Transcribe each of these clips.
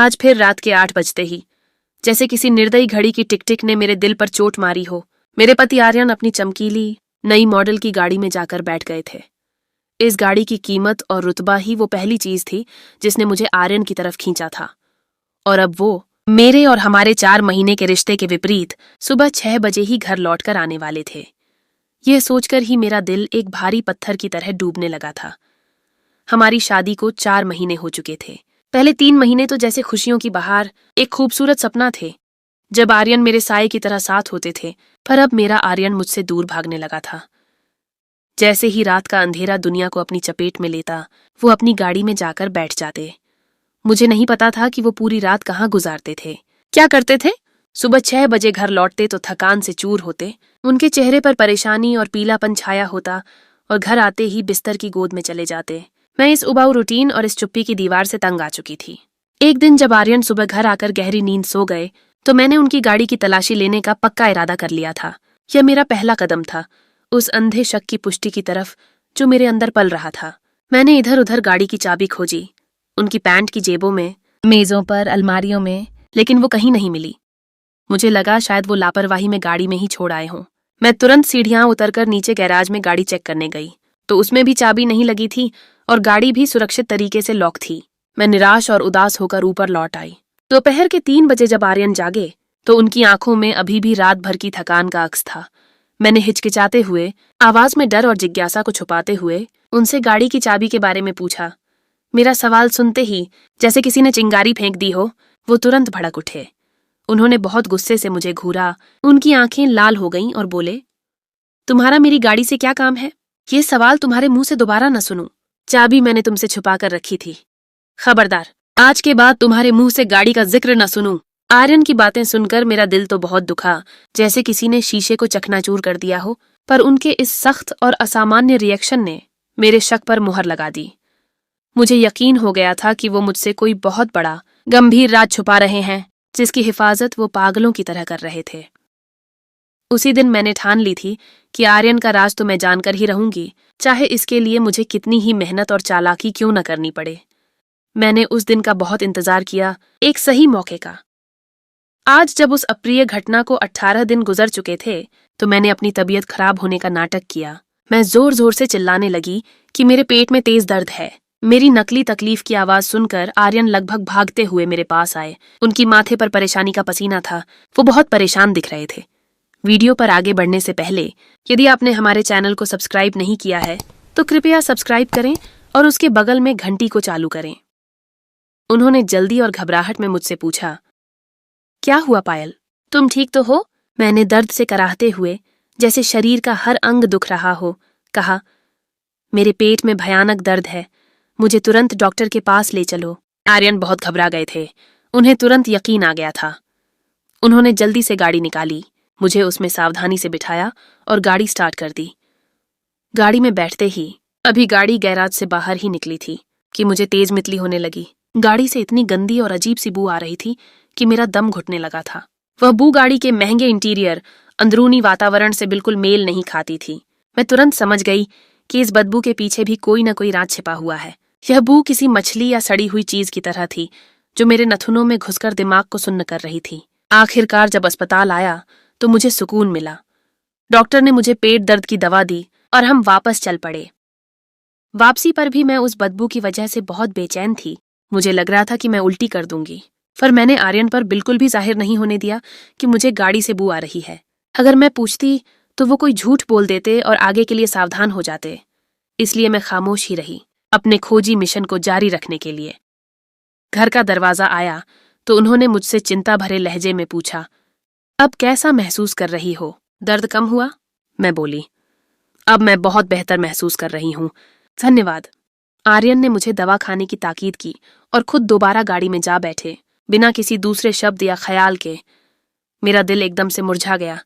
आज फिर रात के 8 बजते ही जैसे किसी निर्दयी घड़ी की टिक टिक ने मेरे दिल पर चोट मारी हो, मेरे पति आर्यन अपनी चमकीली नई मॉडल की गाड़ी में जाकर बैठ गए थे। इस गाड़ी की कीमत और रुतबा ही वो पहली चीज थी जिसने मुझे आर्यन की तरफ खींचा था। और अब वो मेरे और हमारे 4 महीने के रिश्ते के विपरीत सुबह 6 बजे ही घर लौटकर आने वाले थे। यह सोचकर ही मेरा दिल एक भारी पत्थर की तरह डूबने लगा था। हमारी शादी को 4 महीने हो चुके थे। पहले 3 महीने तो जैसे खुशियों की बहार, एक खूबसूरत सपना थे जब आर्यन मेरे साए की तरह साथ होते थे। पर अब मेरा आर्यन मुझसे दूर भागने लगा था। जैसे ही रात का अंधेरा दुनिया को अपनी चपेट में लेता, वो अपनी गाड़ी में जाकर बैठ जाते। मुझे नहीं पता था कि वो पूरी रात कहाँ गुजारते थे, क्या करते थे। सुबह 6 बजे घर लौटते तो थकान से चूर होते, उनके चेहरे पर परेशानी और पीलापन छाया होता, और घर आते ही बिस्तर की गोद में चले जाते। मैं इस उबाऊ रूटीन और इस चुप्पी की दीवार से तंग आ चुकी थी। एक दिन जब आर्यन सुबह घर आकर गहरी नींद सो गए तो मैंने उनकी गाड़ी की तलाशी लेने का पक्का इरादा कर लिया था। यह मेरा पहला कदम था उस अंधे शक की पुष्टि की तरफ जो मेरे अंदर पल रहा था। मैंने इधर उधर गाड़ी की चाबी खोजी, उनकी पैंट की जेबों में, मेजों पर, अलमारियों में, लेकिन वो कहीं नहीं मिली। मुझे लगा शायद वो लापरवाही में गाड़ी में ही छोड़ आए हों। मैं तुरंत सीढ़ियां उतरकर नीचे गैराज में गाड़ी चेक करने गई तो उसमें भी चाबी नहीं लगी थी और गाड़ी भी सुरक्षित तरीके से लॉक थी। मैं निराश और उदास होकर ऊपर लौट आई। दोपहर के 3 बजे जब आर्यन जागे तो उनकी आंखों में अभी भी रात भर की थकान का अक्स था। मैंने हिचकिचाते हुए, आवाज में डर और जिज्ञासा को छुपाते हुए उनसे गाड़ी की चाबी के बारे में पूछा। मेरा सवाल सुनते ही जैसे किसी ने चिंगारी फेंक दी हो, वो तुरंत भड़क उठे। उन्होंने बहुत गुस्से से मुझे घूरा, उनकी आंखें लाल हो गईं और बोले, तुम्हारा मेरी गाड़ी से क्या काम है? ये सवाल तुम्हारे मुंह से दोबारा न सुनूं। चाबी मैंने तुमसे छुपा कर रखी थी। खबरदार, आज के बाद तुम्हारे मुंह से गाड़ी का जिक्र न सुनूं। आर्यन की बातें सुनकर मेरा दिल तो बहुत दुखा, जैसे किसी ने शीशे को चकनाचूर कर दिया हो, पर उनके इस सख्त और असामान्य रिएक्शन ने मेरे शक पर मुहर लगा दी। मुझे यकीन हो गया था कि वो मुझसे कोई बहुत बड़ा, गंभीर राज छुपा रहे हैं जिसकी हिफाजत वो पागलों की तरह कर रहे थे। उसी दिन मैंने ठान ली थी कि आर्यन का राज तो मैं जानकर ही रहूंगी, चाहे इसके लिए मुझे कितनी ही मेहनत और चालाकी क्यों न करनी पड़े। मैंने उस दिन का बहुत इंतजार किया, एक सही मौके का। आज जब उस अप्रिय घटना को 18 दिन गुजर चुके थे तो मैंने अपनी तबीयत खराब होने का नाटक किया। मैं जोर जोर से चिल्लाने लगी कि मेरे पेट में तेज दर्द है। मेरी नकली तकलीफ की आवाज सुनकर आर्यन लगभग भागते हुए मेरे पास आए। उनकी माथे पर परेशानी का पसीना था, वो बहुत परेशान दिख रहे थे। वीडियो पर आगे बढ़ने से पहले यदि आपने हमारे चैनल को सब्सक्राइब नहीं किया है तो कृपया सब्सक्राइब करें और उसके बगल में घंटी को चालू करें। उन्होंने जल्दी और घबराहट में मुझसे पूछा, क्या हुआ पायल, तुम ठीक तो हो? मैंने दर्द से कराहते हुए, जैसे शरीर का हर अंग दुख रहा हो, कहा, मेरे पेट में भयानक दर्द है, मुझे तुरंत डॉक्टर के पास ले चलो। आर्यन बहुत घबरा गए थे। उन्हें तुरंत यकीन आ गया था। उन्होंने जल्दी से गाड़ी निकाली, मुझे उसमें सावधानी से बिठाया और गाड़ी स्टार्ट कर दी। गाड़ी में बैठते ही अभी गाड़ी गैराज से बाहर ही निकली थी कि मुझे तेज मितली होने लगी। गाड़ी से इतनी गंदी और अजीब सी बू आ रही थी कि मेरा दम घुटने लगा था। वह बू गाड़ी के महंगे इंटीरियर, अंदरूनी वातावरण से बिल्कुल मेल नहीं खाती थी। मैं तुरंत समझ गई कि इस बदबू के पीछे भी कोई न कोई राज छिपा हुआ है। यह बू किसी मछली या सड़ी हुई चीज की तरह थी जो मेरे नथुनों में घुसकर दिमाग को सुन्न कर रही थी। आखिरकार जब अस्पताल आया तो मुझे सुकून मिला। डॉक्टर ने मुझे पेट दर्द की दवा दी और हम वापस चल पड़े। वापसी पर भी मैं उस बदबू की वजह से बहुत बेचैन थी। मुझे लग रहा था कि मैं उल्टी कर दूंगी, पर मैंने आर्यन पर बिल्कुल भी जाहिर नहीं होने दिया कि मुझे गाड़ी से बू आ रही है। अगर मैं पूछती तो वो कोई झूठ बोल देते और आगे के लिए सावधान हो जाते, इसलिए मैं खामोश ही रही, अपने खोजी मिशन को जारी रखने के लिए। घर का दरवाजा आया तो उन्होंने मुझसे चिंता भरे लहजे में पूछा, अब कैसा महसूस कर रही हो? दर्द कम हुआ? मैं बोली, अब मैं बहुत बेहतर महसूस कर रही हूँ, धन्यवाद। आर्यन ने मुझे दवा खाने की ताकीद की और खुद दोबारा गाड़ी में जा बैठे, बिना किसी दूसरे शब्द या ख्याल के। मेरा दिल एकदम से मुरझा गया।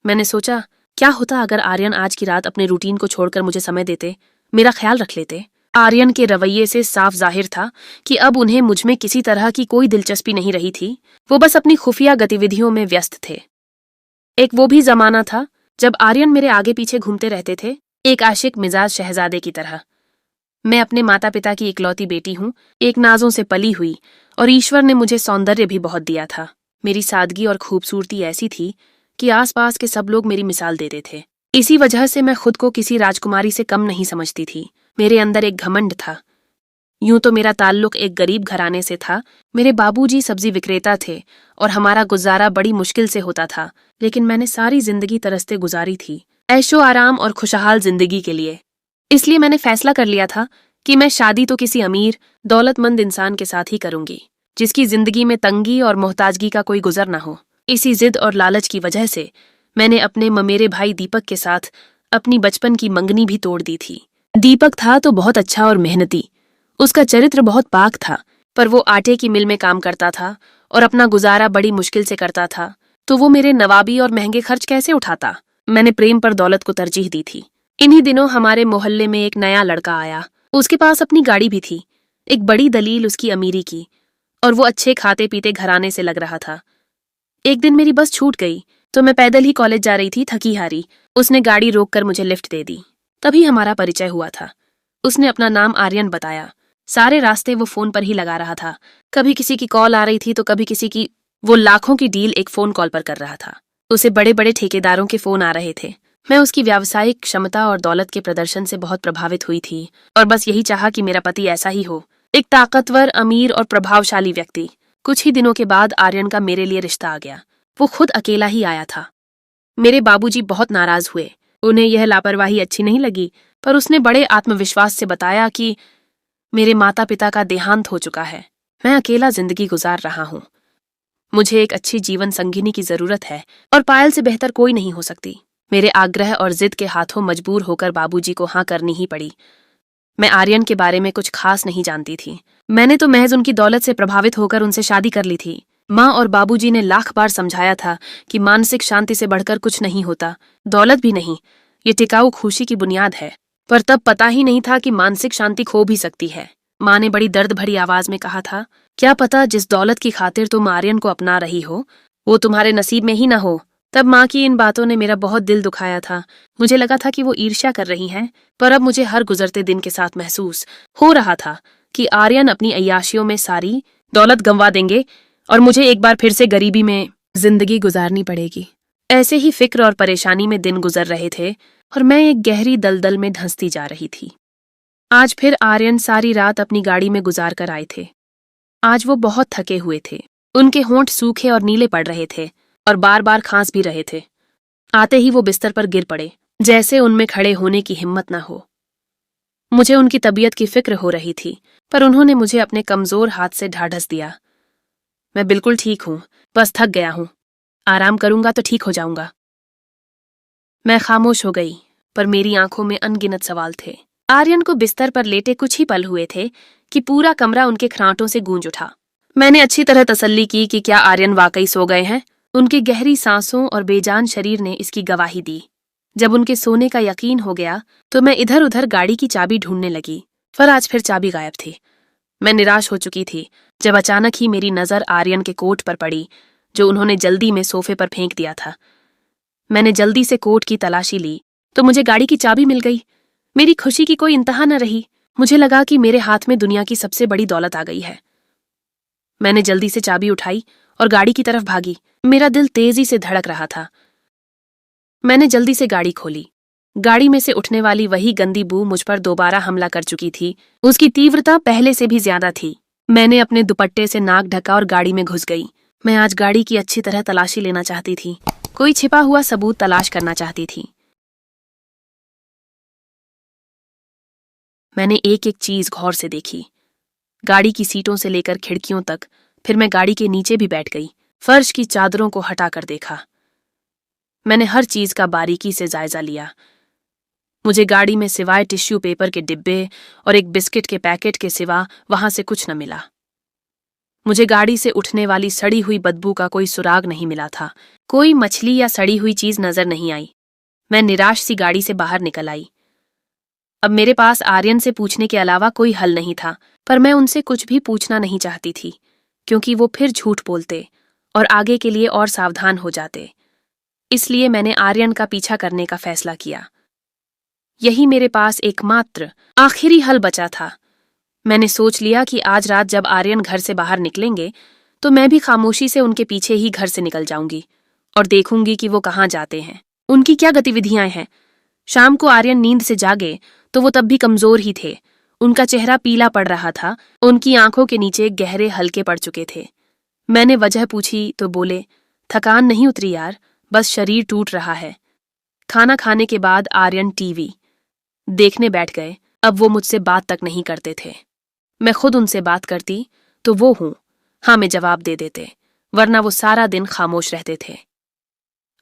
मैंने सोचा, क्या होता अगर आर्यन आज की रात अपने रूटीन को छोड़कर मुझे समय देते, मेरा ख्याल रख लेते। आर्यन के रवैये से साफ जाहिर था कि अब उन्हें मुझमें किसी तरह की कोई दिलचस्पी नहीं रही थी। वो बस अपनी खुफिया गतिविधियों में व्यस्त थे। एक वो भी जमाना था जब आर्यन मेरे आगे पीछे घूमते रहते थे, एक आशिक मिजाज शहजादे की तरह। मैं अपने माता पिता की इकलौती बेटी हूँ, एक नाजों से पली हुई, और ईश्वर ने मुझे सौंदर्य भी बहुत दिया था। मेरी सादगी और खूबसूरती ऐसी थी कि आसपास के सब लोग मेरी मिसाल देते थे। इसी वजह से मैं खुद को किसी राजकुमारी से कम नहीं समझती थी। मेरे अंदर एक घमंड था। यूं तो मेरा ताल्लुक एक गरीब घराने से था। मेरे बाबूजी सब्जी विक्रेता थे और हमारा गुजारा बड़ी मुश्किल से होता था, लेकिन मैंने सारी जिंदगी तरसते गुजारी थी, ऐशो आराम और खुशहाल जिंदगी के लिए। इसलिए मैंने फैसला कर लिया था कि मैं शादी तो किसी अमीर, दौलतमंद इंसान के साथ ही करूंगी, जिसकी जिंदगी में तंगी और मोहताजगी का कोई गुजर न हो। इसी जिद और लालच की वजह से मैंने अपने ममेरे भाई दीपक के साथ अपनी बचपन की मंगनी भी तोड़ दी थी। दीपक था तो बहुत अच्छा और मेहनती। उसका चरित्र बहुत पाक था, पर वो आटे की मिल में काम करता था और अपना गुजारा बड़ी मुश्किल से करता था, तो वो मेरे नवाबी और महंगे खर्च कैसे उठाता। मैंने प्रेम पर दौलत को तरजीह दी थी। इन्हीं दिनों हमारे मोहल्ले में एक नया लड़का आया। उसके पास अपनी गाड़ी भी थी। एक बड़ी दलील उसकी अमीरी की, और वो अच्छे खाते पीते घराने से लग रहा था। एक दिन मेरी बस छूट गई तो मैं पैदल ही कॉलेज जा रही थी, थकी हारी। उसने गाड़ी रोककर मुझे लिफ्ट दे दी। तभी हमारा परिचय हुआ था। उसने अपना नाम आर्यन बताया। सारे रास्ते वो फोन पर ही लगा रहा था। कभी किसी की कॉल आ रही थी तो कभी किसी की। वो लाखों की डील एक फोन कॉल पर कर रहा था। उसे बड़े बड़े ठेकेदारों के फोन आ रहे थे। मैं उसकी व्यावसायिक क्षमता और दौलत के प्रदर्शन से बहुत प्रभावित हुई थी और बस यही चाहा कि मेरा पति ऐसा ही हो, एक ताकतवर, अमीर और प्रभावशाली व्यक्ति। कुछ ही दिनों के बाद आर्यन का मेरे लिए रिश्ता आ गया। वो खुद अकेला ही आया था। मेरे बाबूजी बहुत नाराज हुए। उन्हें यह लापरवाही अच्छी नहीं लगी, पर उसने बड़े आत्मविश्वास से बताया कि मेरे माता पिता का देहांत हो चुका है। मैं अकेला जिंदगी गुजार रहा हूँ। मुझे एक अच्छी जीवन संगिनी की जरूरत है और पायल से बेहतर कोई नहीं हो सकती। मेरे आग्रह और जिद के हाथों मजबूर होकर बाबूजी को हाँ करनी ही पड़ी। मैं आर्यन के बारे में कुछ खास नहीं जानती थी। मैंने तो महज उनकी दौलत से प्रभावित होकर उनसे शादी कर ली थी। माँ और बाबूजी ने लाख बार समझाया था कि मानसिक शांति से बढ़कर कुछ नहीं होता, दौलत भी नहीं। ये टिकाऊ खुशी की बुनियाद है। पर तब पता ही नहीं था कि मानसिक शांति खो भी सकती है। माँ ने बड़ी दर्द भरी आवाज में कहा था, क्या पता जिस दौलत की खातिर तुम आर्यन को अपना रही हो वो तुम्हारे नसीब में ही ना हो। तब माँ की इन बातों ने मेरा बहुत दिल दुखाया था। मुझे लगा था कि वो ईर्ष्या कर रही हैं, पर अब मुझे हर गुजरते दिन के साथ महसूस हो रहा था कि आर्यन अपनी अय्याशियों में सारी दौलत गंवा देंगे और मुझे एक बार फिर से गरीबी में जिंदगी गुजारनी पड़ेगी। ऐसे ही फिक्र और परेशानी में दिन गुजर रहे थे और मैं एक गहरी दलदल में धंसती जा रही थी। आज फिर आर्यन सारी रात अपनी गाड़ी में गुजार कर आए थे। आज वो बहुत थके हुए थे। उनके होंठ सूखे और नीले पड़ रहे थे और बार बार खांस भी रहे थे। आते ही वो बिस्तर पर गिर पड़े, जैसे उनमें खड़े होने की हिम्मत न हो। मुझे उनकी तबीयत की फिक्र हो रही थी, पर उन्होंने मुझे अपने कमजोर हाथ से ढाढ़स दिया। मैं बिल्कुल ठीक हूं, बस थक गया हूं। आराम करूंगा तो ठीक हो जाऊंगा। मैं खामोश हो गई, पर मेरी आंखों में अनगिनत सवाल थे। आर्यन को बिस्तर पर लेटे कुछ ही पल हुए थे कि पूरा कमरा उनके खरांटों से गूंज उठा। मैंने अच्छी तरह तसल्ली की कि क्या आर्यन वाकई सो गए हैं। उनकी गहरी सांसों और बेजान शरीर ने इसकी गवाही दी। जब उनके सोने का यकीन हो गया तो मैं इधर उधर गाड़ी की चाबी ढूंढने लगी, पर आज फिर चाबी गायब थी। मैं निराश हो चुकी थी जब अचानक ही मेरी नजर आर्यन के कोट पर पड़ी, जो उन्होंने जल्दी में सोफे पर फेंक दिया था। मैंने जल्दी से कोट की तलाशी ली तो मुझे गाड़ी की चाबी मिल गई। मेरी खुशी की कोई इंतहा न रही। मुझे लगा कि मेरे हाथ में दुनिया की सबसे बड़ी दौलत आ गई है। मैंने जल्दी से चाबी उठाई और गाड़ी की तरफ भागी। मेरा दिल तेजी से धड़क रहा था। मैंने जल्दी से गाड़ी खोली। गाड़ी में से उठने वाली वही गंदी बू मुझ पर दोबारा हमला कर चुकी थी। उसकी तीव्रता पहले से भी ज्यादा थी। मैंने अपने दुपट्टे से नाक ढका और गाड़ी में घुस गई। मैं आज गाड़ी की अच्छी तरह तलाशी लेना चाहती थी। कोई छिपा हुआ सबूत तलाश करना चाहती थी। मैंने एक एक चीज गौर से देखी, गाड़ी की सीटों से लेकर खिड़कियों तक। फिर मैं गाड़ी के नीचे भी बैठ गई। फर्श की चादरों को हटाकर देखा। मैंने हर चीज का बारीकी से जायजा लिया। मुझे गाड़ी में सिवाय टिश्यू पेपर के डिब्बे और एक बिस्किट के पैकेट के सिवा वहां से कुछ न मिला। मुझे गाड़ी से उठने वाली सड़ी हुई बदबू का कोई सुराग नहीं मिला था। कोई मछली या सड़ी हुई चीज नजर नहीं आई। मैं निराश सी गाड़ी से बाहर निकल आई। अब मेरे पास आर्यन से पूछने के अलावा कोई हल नहीं था, पर मैं उनसे कुछ भी पूछना नहीं चाहती थी, क्योंकि वो फिर झूठ बोलते और आगे के लिए और सावधान हो जाते। इसलिए मैंने आर्यन का पीछा करने का फैसला किया। यही मेरे पास एकमात्र आखिरी हल बचा था। मैंने सोच लिया कि आज रात जब आर्यन घर से बाहर निकलेंगे तो मैं भी खामोशी से उनके पीछे ही घर से निकल जाऊंगी और देखूंगी कि वो कहाँ जाते हैं, उनकी क्या गतिविधियां हैं। शाम को आर्यन नींद से जागे तो वो तब भी कमजोर ही थे। उनका चेहरा पीला पड़ रहा था, उनकी आंखों के नीचे गहरे हल्के पड़ चुके थे। मैंने वजह पूछी तो बोले, थकान नहीं उतरी यार, बस शरीर टूट रहा है। खाना खाने के बाद आर्यन टीवी देखने बैठ गए। अब वो मुझसे बात तक नहीं करते थे। मैं खुद उनसे बात करती तो वो हूं हाँ में जवाब दे देते, वरना वो सारा दिन खामोश रहते थे।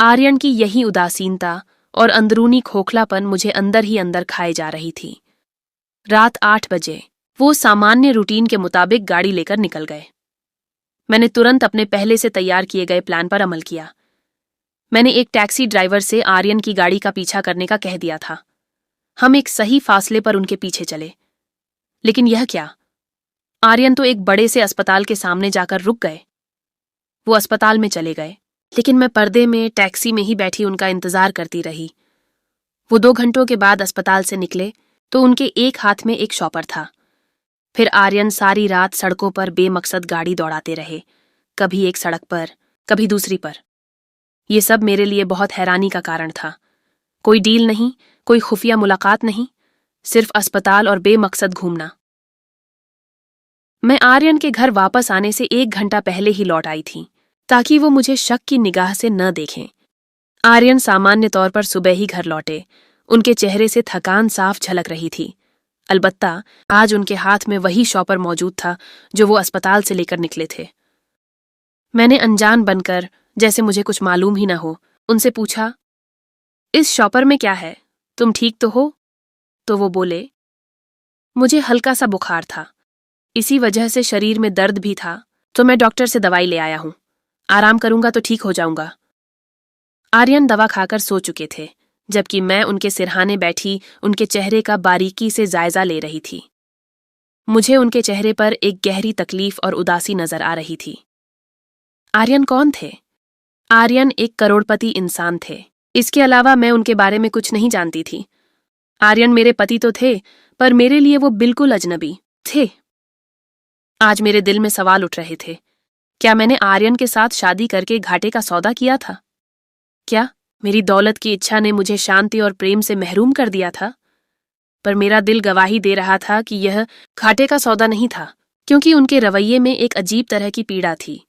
आर्यन की यही उदासीनता और अंदरूनी खोखलापन मुझे अंदर ही अंदर खाए जा रही थी। रात 8 बजे वो सामान्य रूटीन के मुताबिक गाड़ी लेकर निकल गए। मैंने तुरंत अपने पहले से तैयार किए गए प्लान पर अमल किया। मैंने एक टैक्सी ड्राइवर से आर्यन की गाड़ी का पीछा करने का कह दिया था। हम एक सही फासले पर उनके पीछे चले, लेकिन यह क्या, आर्यन तो एक बड़े से अस्पताल के सामने जाकर रुक गए। वो अस्पताल में चले गए, लेकिन मैं पर्दे में टैक्सी में ही बैठी उनका इंतजार करती रही। वो 2 घंटों के बाद अस्पताल से निकले तो उनके एक हाथ में एक शॉपर था। फिर आर्यन सारी रात सड़कों पर बेमकसद गाड़ी दौड़ाते रहे, कभी एक सड़क पर, कभी दूसरी पर। ये सब मेरे लिए बहुत हैरानी का कारण था। कोई डील नहीं, कोई खुफिया मुलाकात नहीं, सिर्फ अस्पताल और बेमकसद घूमना। मैं आर्यन के घर वापस आने से 1 घंटा पहले ही लौट आई थी, ताकि वो मुझे शक की निगाह से न देखें। आर्यन सामान्य तौर पर सुबह ही घर लौटे। उनके चेहरे से थकान साफ झलक रही थी। अलबत्ता आज उनके हाथ में वही शॉपर मौजूद था जो वो अस्पताल से लेकर निकले थे। मैंने अनजान बनकर, जैसे मुझे कुछ मालूम ही न हो, उनसे पूछा, इस शॉपर में क्या है, तुम ठीक तो हो? तो वो बोले, मुझे हल्का सा बुखार था, इसी वजह से शरीर में दर्द भी था, तो मैं डॉक्टर से दवाई ले आया हूं। आराम करूंगा तो ठीक हो जाऊंगा। आर्यन दवा खाकर सो चुके थे, जबकि मैं उनके सिरहाने बैठी उनके चेहरे का बारीकी से जायजा ले रही थी। मुझे उनके चेहरे पर एक गहरी तकलीफ और उदासी नजर आ रही थी। आर्यन कौन थे? आर्यन एक करोड़पति इंसान थे। इसके अलावा मैं उनके बारे में कुछ नहीं जानती थी। आर्यन मेरे पति तो थे, पर मेरे लिए वो बिल्कुल अजनबी थे। आज मेरे दिल में सवाल उठ रहे थे। क्या मैंने आर्यन के साथ शादी करके घाटे का सौदा किया था? क्या मेरी दौलत की इच्छा ने मुझे शांति और प्रेम से महरूम कर दिया था? पर मेरा दिल गवाही दे रहा था कि यह घाटे का सौदा नहीं था, क्योंकि उनके रवैये में एक अजीब तरह की पीड़ा थी।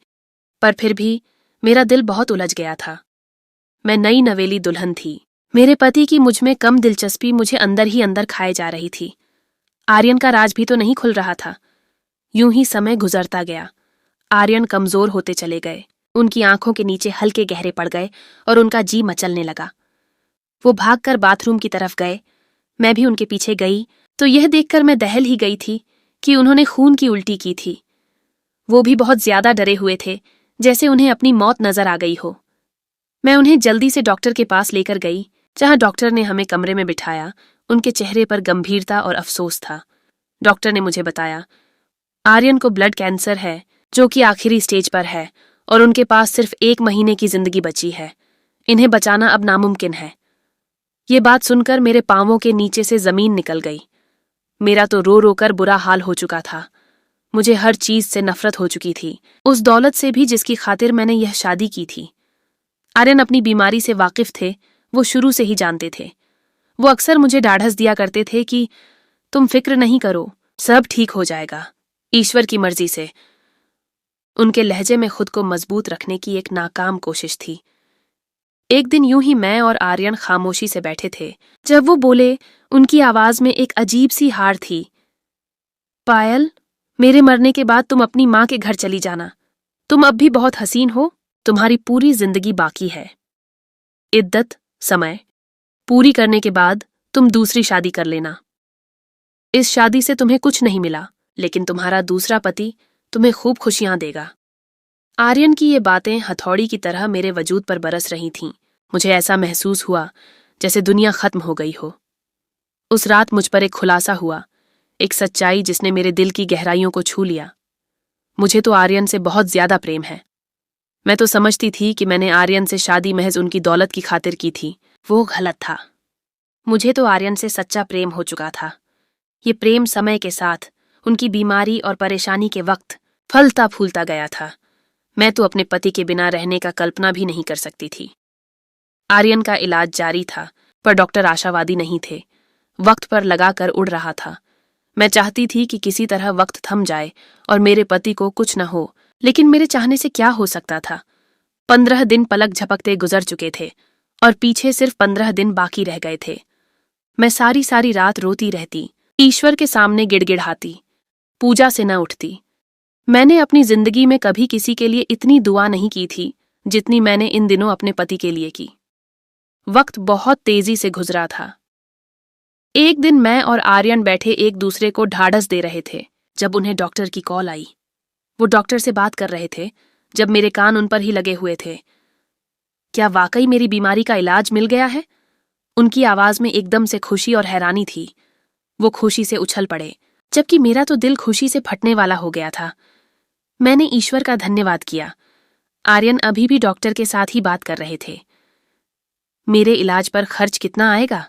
पर फिर भी मेरा दिल बहुत उलझ गया था। मैं नई नवेली दुल्हन थी। मेरे पति की मुझ में कम दिलचस्पी मुझे अंदर ही अंदर खाए जा रही थी। आर्यन का राज भी तो नहीं खुल रहा था। यूं ही समय गुजरता गया। आर्यन कमजोर होते चले गए। उनकी आंखों के नीचे हल्के गहरे पड़ गए और उनका जी मचलने लगा। वो भागकर बाथरूम की तरफ गए। मैं भी उनके पीछे गई तो यह देखकर मैं दहल ही गई थी कि उन्होंने खून की उल्टी की थी। वो भी बहुत ज्यादा डरे हुए थे, जैसे उन्हें अपनी मौत नजर आ गई हो। मैं उन्हें जल्दी से डॉक्टर के पास लेकर गई, जहां डॉक्टर ने हमें कमरे में बिठाया। उनके चेहरे पर गंभीरता और अफसोस था। डॉक्टर ने मुझे बताया, आर्यन को ब्लड कैंसर है, जो कि आखिरी स्टेज पर है, और उनके पास सिर्फ 1 महीने की जिंदगी बची है। इन्हें बचाना अब नामुमकिन है। ये बात सुनकर मेरे पांवों के नीचे से जमीन निकल गई। मेरा तो रो रो कर बुरा हाल हो चुका था। मुझे हर चीज से नफरत हो चुकी थी, उस दौलत से भी जिसकी खातिर मैंने यह शादी की थी। आर्यन अपनी बीमारी से वाकिफ थे, वो शुरू से ही जानते थे। वो अक्सर मुझे ढाढ़स दिया करते थे कि तुम फिक्र नहीं करो, सब ठीक हो जाएगा, ईश्वर की मर्जी से। उनके लहजे में खुद को मजबूत रखने की एक नाकाम कोशिश थी। एक दिन यूं ही मैं और आर्यन खामोशी से बैठे थे, जब वो बोले, उनकी आवाज में एक अजीब सी हार थी, पायल, मेरे मरने के बाद तुम अपनी माँ के घर चली जाना। तुम अब भी बहुत हसीन हो, तुम्हारी पूरी जिंदगी बाकी है। इद्दत समय पूरी करने के बाद तुम दूसरी शादी कर लेना। इस शादी से तुम्हें कुछ नहीं मिला, लेकिन तुम्हारा दूसरा पति तुम्हें खूब खुशियां देगा। आर्यन की ये बातें हथौड़ी की तरह मेरे वजूद पर बरस रही थीं। मुझे ऐसा महसूस हुआ जैसे दुनिया खत्म हो गई हो। उस रात मुझ पर एक खुलासा हुआ, एक सच्चाई जिसने मेरे दिल की गहराइयों को छू लिया। मुझे तो आर्यन से बहुत ज्यादा प्रेम है। मैं तो समझती थी कि मैंने आर्यन से शादी महज उनकी दौलत की खातिर की थी। वो गलत था। मुझे तो आर्यन से सच्चा प्रेम हो चुका था। ये प्रेम समय के साथ, उनकी बीमारी और परेशानी के वक्त फलता फूलता गया था। मैं तो अपने पति के बिना रहने का कल्पना भी नहीं कर सकती थी। आर्यन का इलाज जारी था, पर डॉक्टर आशावादी नहीं थे। वक्त पर लगाकर उड़ रहा था। मैं चाहती थी कि किसी तरह वक्त थम जाए और मेरे पति को कुछ न हो, लेकिन मेरे चाहने से क्या हो सकता था। 15 दिन पलक झपकते गुजर चुके थे और पीछे सिर्फ 15 दिन बाकी रह गए थे। मैं सारी सारी रात रोती रहती, ईश्वर के सामने गिड़गिड़ाती, पूजा से न उठती। मैंने अपनी जिंदगी में कभी किसी के लिए इतनी दुआ नहीं की थी जितनी मैंने इन दिनों अपने पति के लिए की। वक्त बहुत तेजी से गुजरा था। एक दिन मैं और आर्यन बैठे एक दूसरे को ढाढ़स दे रहे थे जब उन्हें डॉक्टर की कॉल आई। वो डॉक्टर से बात कर रहे थे जब मेरे कान उन पर ही लगे हुए थे। क्या वाकई मेरी बीमारी का इलाज मिल गया है? उनकी आवाज में एकदम से खुशी और हैरानी थी। वो खुशी से उछल पड़े, जबकि मेरा तो दिल खुशी से फटने वाला हो गया था। मैंने ईश्वर का धन्यवाद किया। आर्यन अभी भी डॉक्टर के साथ ही बात कर रहे थे। मेरे इलाज पर खर्च कितना आएगा?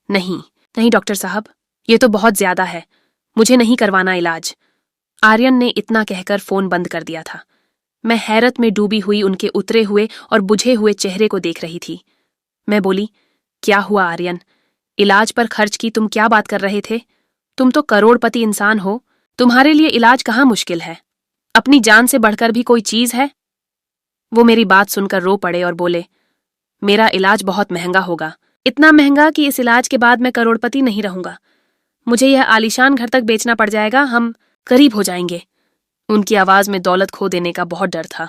नहीं नहीं डॉक्टर साहब, ये तो बहुत ज्यादा है। मुझे नहीं करवाना इलाज। आर्यन ने इतना कहकर फोन बंद कर दिया था। मैं हैरत में डूबी हुई उनके उतरे हुए और बुझे हुए चेहरे को देख रही थी। मैं बोली, क्या हुआ आर्यन? इलाज पर खर्च की तुम क्या बात कर रहे थे? तुम तो करोड़पति इंसान हो। तुम्हारे लिए इलाज कहाँ मुश्किल है? अपनी जान से बढ़कर भी कोई चीज है? वो मेरी बात सुनकर रो पड़े और बोले, मेरा इलाज बहुत महंगा होगा, इतना महंगा कि इस इलाज के बाद मैं करोड़पति नहीं रहूंगा। मुझे यह आलीशान घर तक बेचना पड़ जाएगा, हम गरीब हो जाएंगे। उनकी आवाज में दौलत खो देने का बहुत डर था।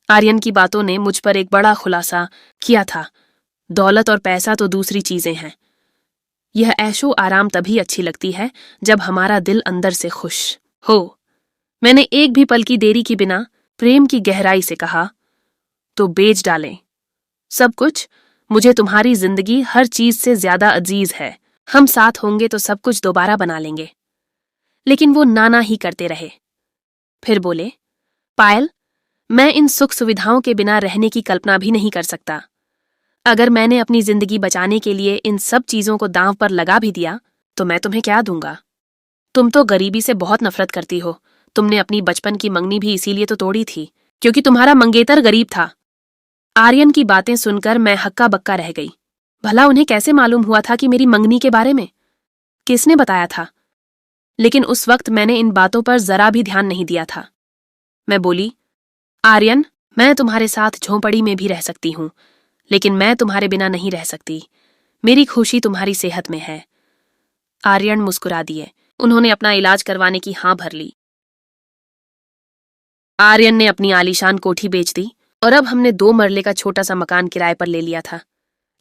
आर्यन की बातों ने मुझ पर एक बड़ा खुलासा किया था। दौलत और पैसा तो दूसरी चीजें हैं। यह ऐशो आराम तभी अच्छी लगती है जब हमारा दिल अंदर से खुश हो। मैंने एक भी पल की देरी की बिना प्रेम की गहराई से कहा, तो बेच डालें सब कुछ। मुझे तुम्हारी जिंदगी हर चीज से ज्यादा अजीज है। हम साथ होंगे तो सब कुछ दोबारा बना लेंगे। लेकिन वो नाना ही करते रहे। फिर बोले, पायल, मैं इन सुख सुविधाओं के बिना रहने की कल्पना भी नहीं कर सकता। अगर मैंने अपनी जिंदगी बचाने के लिए इन सब चीजों को दांव पर लगा भी दिया तो मैं तुम्हें क्या दूंगा? तुम तो गरीबी से बहुत नफरत करती हो। तुमने अपनी बचपन की मंगनी भी इसीलिए तो तोड़ी थी, क्योंकि तुम्हारा मंगेतर गरीब था। आर्यन की बातें सुनकर मैं हक्का बक्का रह गई। भला उन्हें कैसे मालूम हुआ था कि मेरी मंगनी के बारे में? किसने बताया था? लेकिन उस वक्त मैंने इन बातों पर जरा भी ध्यान नहीं दिया था। मैं बोली, आर्यन, मैं तुम्हारे साथ झोंपड़ी में भी रह सकती हूँ, लेकिन मैं तुम्हारे बिना नहीं रह सकती। मेरी खुशी तुम्हारी सेहत में है। आर्यन मुस्कुरा दिए। उन्होंने अपना इलाज करवाने की हाँ भर ली। आर्यन ने अपनी आलीशान कोठी बेच दी और अब हमने 2 मरले का छोटा सा मकान किराए पर ले लिया था।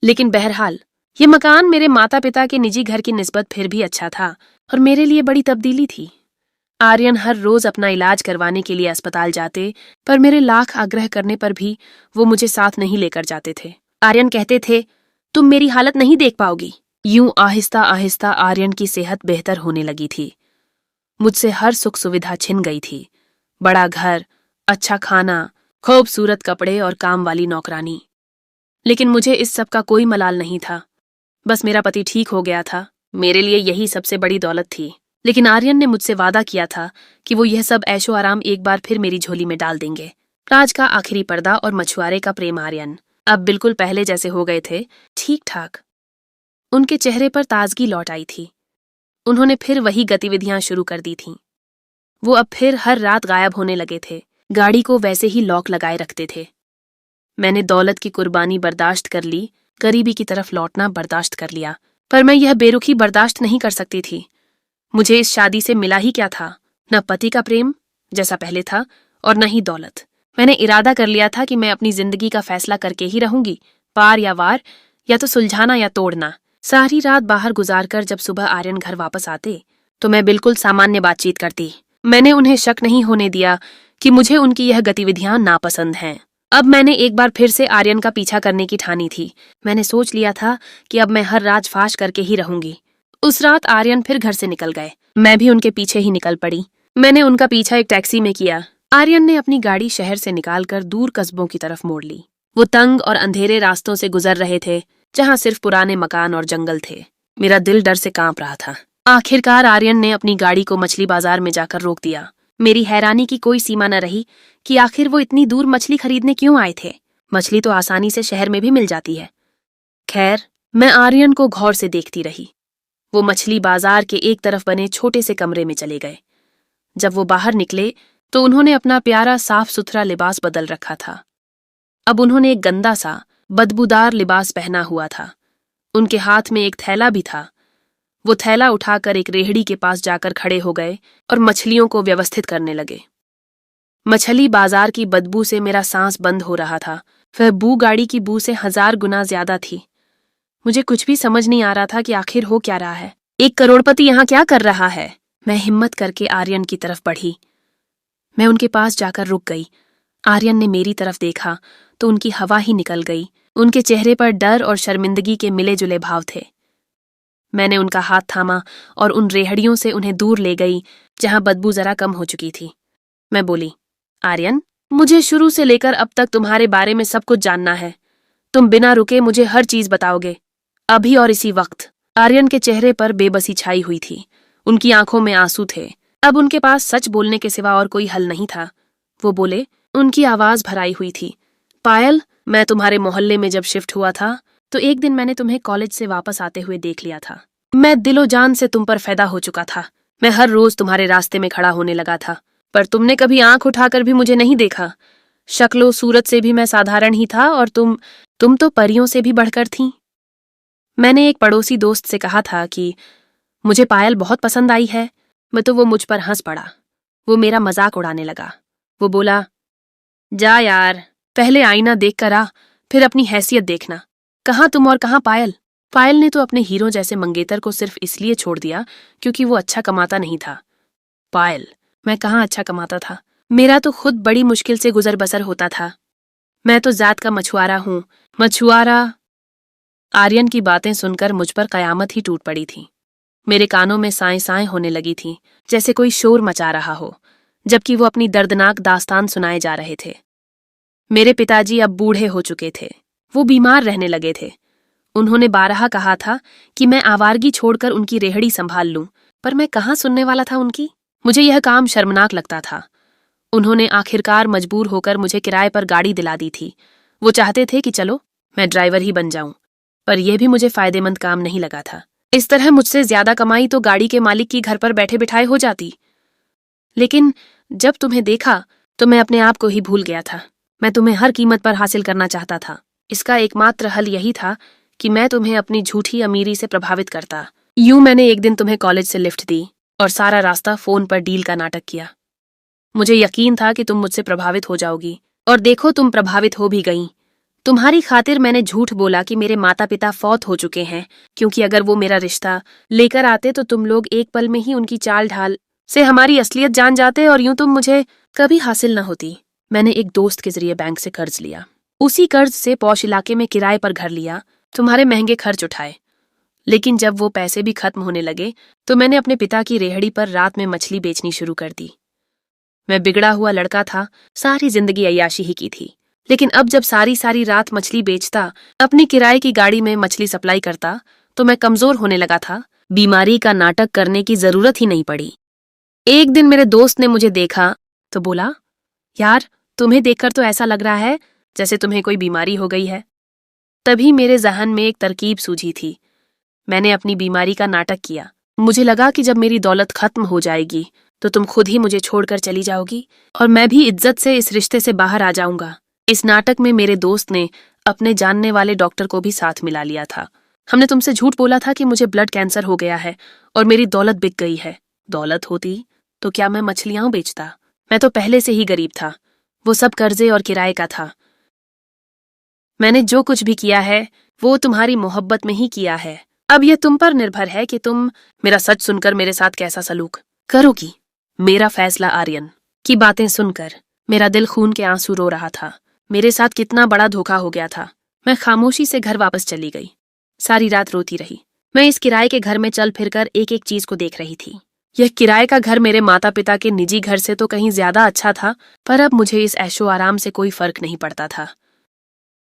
लेकिन बहरहाल ये मकान मेरे माता पिता के निजी घर की निस्बत फिर भी अच्छा था और मेरे लिए बड़ी तब्दीली थी। आर्यन हर रोज अपना इलाज करवाने के लिए अस्पताल जाते, पर मेरे लाख आग्रह करने पर भी वो मुझे साथ नहीं लेकर जाते थे। आर्यन कहते थे, तुम मेरी हालत नहीं देख पाओगी। यूं आहिस्ता आहिस्ता आर्यन की सेहत बेहतर होने लगी थी। मुझसे हर सुख सुविधा छिन गई थी। बड़ा घर, अच्छा खाना, खूबसूरत कपड़े और काम वाली नौकरानी। लेकिन मुझे इस सब का कोई मलाल नहीं था। बस मेरा पति ठीक हो गया था, मेरे लिए यही सबसे बड़ी दौलत थी। लेकिन आर्यन ने मुझसे वादा किया था कि वो यह सब ऐशो आराम एक बार फिर मेरी झोली में डाल देंगे। राज का आखिरी पर्दा और मछुआरे का प्रेम आर्यन अब बिल्कुल पहले जैसे हो गए थे, ठीक ठाक। उनके चेहरे पर ताजगी लौट आई थी। उन्होंने फिर वही गतिविधियां शुरू कर दी थीं। वो अब फिर हर रात गायब होने लगे थे। गाड़ी को वैसे ही लॉक लगाए रखते थे। मैंने दौलत की कुर्बानी बर्दाश्त कर ली, गरीबी की तरफ लौटना बर्दाश्त कर लिया, पर मैं यह बेरुखी बर्दाश्त नहीं कर सकती थी। मुझे इस शादी से मिला ही क्या था? न पति का प्रेम जैसा पहले था और न ही दौलत। मैंने इरादा कर लिया था कि मैं अपनी जिंदगी का फैसला करके ही रहूंगी, पार या वार, या तो सुलझाना या तोड़ना। सारी रात बाहर गुजारकर जब सुबह आर्यन घर वापस आते तो मैं बिल्कुल सामान्य बातचीत करती। मैंने उन्हें शक नहीं होने दिया कि मुझे उनकी यह गतिविधियां नापसंद हैं। अब मैंने एक बार फिर से आर्यन का पीछा करने की ठानी थी। मैंने सोच लिया था कि अब मैं हर रात फाश करके ही रहूंगी। उस रात आर्यन फिर घर से निकल गए। मैं भी उनके पीछे ही निकल पड़ी। मैंने उनका पीछा एक टैक्सी में किया। आर्यन ने अपनी गाड़ी शहर से निकालकर दूर कस्बों की तरफ मोड़ ली। वो तंग और अंधेरे रास्तों से गुजर रहे थे, जहां सिर्फ पुराने मकान और जंगल थे। मेरा दिल डर से कांप रहा था। आखिरकार आर्यन ने अपनी गाड़ी को मछली बाजार में जाकर रोक दिया। मेरी हैरानी की कोई सीमा न रही कि आखिर वो इतनी दूर मछली खरीदने क्यों आए थे। मछली तो आसानी से शहर में भी मिल जाती है। खैर, मैं आर्यन को गौर से देखती रही। वो मछली बाजार के एक तरफ बने छोटे से कमरे में चले गए। जब वो बाहर निकले तो उन्होंने अपना प्यारा साफ सुथरा लिबास बदल रखा था। अब उन्होंने एक गंदा सा बदबूदार लिबास पहना हुआ था। उनके हाथ में एक थैला भी था। वो थैला उठाकर एक रेहड़ी के पास जाकर खड़े हो गए और मछलियों को व्यवस्थित करने लगे। मछली बाजार की बदबू से मेरा सांस बंद हो रहा था। वह बू गाड़ी की बू से 1000 गुना ज्यादा थी। मुझे कुछ भी समझ नहीं आ रहा था कि आखिर हो क्या रहा है। एक करोड़पति यहाँ क्या कर रहा है? मैं हिम्मत करके आर्यन की तरफ बढ़ी। मैं उनके पास जाकर रुक गई। आर्यन ने मेरी तरफ देखा तो उनकी हवा ही निकल गई। उनके चेहरे पर डर और शर्मिंदगी के मिले जुले भाव थे। मैंने उनका हाथ थामा और उन रेहड़ियों से उन्हें दूर ले गई जहां बदबू जरा कम हो चुकी थी। मैं बोली, आर्यन, मुझे शुरू से लेकर अब तक तुम्हारे बारे में सब कुछ जानना है। तुम बिना रुके मुझे हर चीज बताओगे, अभी और इसी वक्त। आर्यन के चेहरे पर बेबसी छाई हुई थी। उनकी आंखों में आंसू थे। अब उनके पास सच बोलने के सिवा और कोई हल नहीं था। वो बोले, उनकी आवाज भराई हुई थी, पायल, मैं तुम्हारे मोहल्ले में जब शिफ्ट हुआ था तो एक दिन मैंने तुम्हें कॉलेज से वापस आते हुए देख लिया था। मैं दिलो जान से तुम पर फैदा हो चुका था। मैं हर रोज तुम्हारे रास्ते में खड़ा होने लगा था, पर तुमने कभी आंख उठाकर भी मुझे नहीं देखा। शक्लो सूरत से भी मैं साधारण ही था और तुम तो परियों से भी बढ़कर थीं। मैंने एक पड़ोसी दोस्त से कहा था कि मुझे पायल बहुत पसंद आई है, तो वो मुझ पर हंस पड़ा। वो मेरा मजाक उड़ाने लगा। वो बोला, जा यार, पहले आईना देख कर आ, फिर अपनी हैसियत देखना। कहाँ तुम और कहाँ पायल? पायल ने तो अपने हीरो जैसे मंगेतर को सिर्फ इसलिए छोड़ दिया क्योंकि वो अच्छा कमाता नहीं था। पायल, मैं कहाँ अच्छा कमाता था? मेरा तो खुद बड़ी मुश्किल से गुजर बसर होता था। मैं तो जात का मछुआरा हूँ। मछुआरा? आर्यन की बातें सुनकर मुझ पर कयामत ही टूट पड़ी थी। मेरे कानों में साएं साएं होने लगी थी, जैसे कोई शोर मचा रहा हो, जबकि वो अपनी दर्दनाक दास्तान सुनाए जा रहे थे। मेरे पिताजी अब बूढ़े हो चुके थे। वो बीमार रहने लगे थे। उन्होंने बारहा कहा था कि मैं आवारगी छोड़कर उनकी रेहड़ी संभाल लूं, पर मैं कहाँ सुनने वाला था उनकी। मुझे यह काम शर्मनाक लगता था। उन्होंने आखिरकार मजबूर होकर मुझे किराए पर गाड़ी दिला दी थी। वो चाहते थे कि चलो मैं ड्राइवर ही बन जाऊं, पर यह भी मुझे फायदेमंद काम नहीं लगा था। इस तरह मुझसे ज्यादा कमाई तो गाड़ी के मालिक की घर पर बैठे बिठाए हो जाती। लेकिन जब तुम्हें देखा तो मैं अपने आप को ही भूल गया था। मैं तुम्हें हर कीमत पर हासिल करना चाहता था। इसका एकमात्र हल यही था कि मैं तुम्हें अपनी झूठी अमीरी से प्रभावित करता। यूं मैंने एक दिन तुम्हें कॉलेज से लिफ्ट दी और सारा रास्ता फोन पर डील का नाटक किया। मुझे यकीन था कि तुम मुझसे प्रभावित हो जाओगी, और देखो तुम प्रभावित हो भी गईं। तुम्हारी खातिर मैंने झूठ बोला कि मेरे माता पिता फौत हो चुके हैं, क्योंकि अगर वो मेरा रिश्ता लेकर आते तो तुम लोग एक पल में ही उनकी चाल ढाल से हमारी असलियत जान जाते और यूं तुम मुझे कभी हासिल न होती। मैंने एक दोस्त के जरिए बैंक से कर्ज लिया। उसी कर्ज से पौश इलाके में किराए पर घर लिया, तुम्हारे महंगे खर्च उठाए। लेकिन जब वो पैसे भी खत्म होने लगे तो मैंने अपने पिता की रेहड़ी पर रात में मछली बेचनी शुरू कर दी। मैं बिगड़ा हुआ लड़का था, सारी जिंदगी अय्याशी ही की थी। लेकिन अब जब सारी सारी रात मछली बेचता, अपनी किराए की गाड़ी में मछली सप्लाई करता, तो मैं कमजोर होने लगा था। बीमारी का नाटक करने की जरूरत ही नहीं पड़ी। एक दिन मेरे दोस्त ने मुझे देखा तो बोला, यार, तुम्हें देखकर तो ऐसा लग रहा है जैसे तुम्हें कोई बीमारी हो गई है। तभी मेरे जहन में एक तरकीब सूझी थी। मैंने अपनी बीमारी का नाटक किया। मुझे लगा कि जब मेरी दौलत खत्म हो जाएगी तो तुम खुद ही मुझे छोड़कर चली जाओगी और मैं भी इज्जत से इस रिश्ते से बाहर आ जाऊंगा। इस नाटक में मेरे दोस्त ने अपने जानने वाले डॉक्टर को भी साथ मिला लिया था। हमने तुमसे झूठ बोला था कि मुझे ब्लड कैंसर हो गया है और मेरी दौलत बिक गई है। दौलत होती तो क्या मैं मछलियां बेचता? मैं तो पहले से ही गरीब था। वो सब कर्जे और किराए का था। मैंने जो कुछ भी किया है वो तुम्हारी मोहब्बत में ही किया है। अब यह तुम पर निर्भर है कि तुम मेरा सच सुनकर मेरे साथ कैसा सलूक करोगी। मेरा फैसला। आर्यन की बातें सुनकर मेरा दिल खून के आंसू रो रहा था। मेरे साथ कितना बड़ा धोखा हो गया था। मैं खामोशी से घर वापस चली गई। सारी रात रोती रही। मैं इस किराए के घर में चल फिरकर एक एक चीज को देख रही थी। यह किराए का घर मेरे माता पिता के निजी घर से तो कहीं ज्यादा अच्छा था, पर अब मुझे इस ऐशो आराम से कोई फर्क नहीं पड़ता था।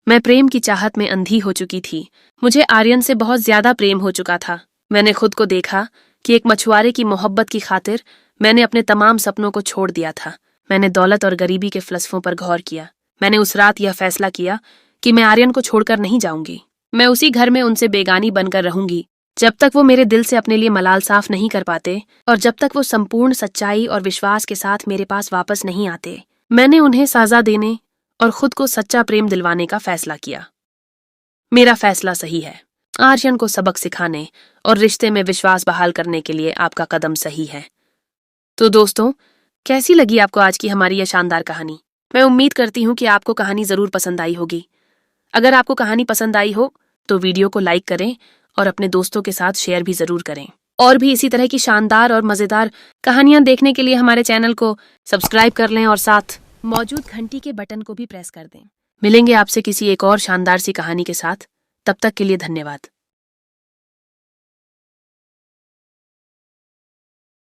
मैं प्रेम की चाहत में अंधी हो चुकी थी। मुझे आर्यन से बहुत ज्यादा प्रेम हो चुका था। मैंने खुद को देखा कि एक मछुआरे की मोहब्बत की खातिर मैंने अपने तमाम सपनों को छोड़ दिया था। मैंने दौलत और गरीबी के फलसफों पर गौर किया। मैंने उस रात यह फैसला किया कि मैं आर्यन को छोड़कर नहीं जाऊंगी। मैं उसी घर में उनसे बेगानी बनकर रहूंगी जब तक वो मेरे दिल से अपने लिए मलाल साफ नहीं कर पाते और जब तक वो संपूर्ण सच्चाई और विश्वास के साथ मेरे पास वापस नहीं आते। मैंने उन्हें सजा देने और खुद को सच्चा प्रेम दिलवाने का फैसला किया। मेरा फैसला सही है। आर्यन को सबक सिखाने और रिश्ते में विश्वास बहाल करने के लिए आपका कदम सही है। तो दोस्तों, कैसी लगी आपको आज की हमारी यह शानदार कहानी? मैं उम्मीद करती हूँ कि आपको कहानी जरूर पसंद आई होगी। अगर आपको कहानी पसंद आई हो तो वीडियो को लाइक करें और अपने दोस्तों के साथ शेयर भी जरूर करें। और भी इसी तरह की शानदार और मजेदार कहानियां देखने के लिए हमारे चैनल को सब्सक्राइब कर लें और साथ मौजूद घंटी के बटन को भी प्रेस कर दें। मिलेंगे आपसे किसी एक और शानदार सी कहानी के साथ। तब तक के लिए धन्यवाद।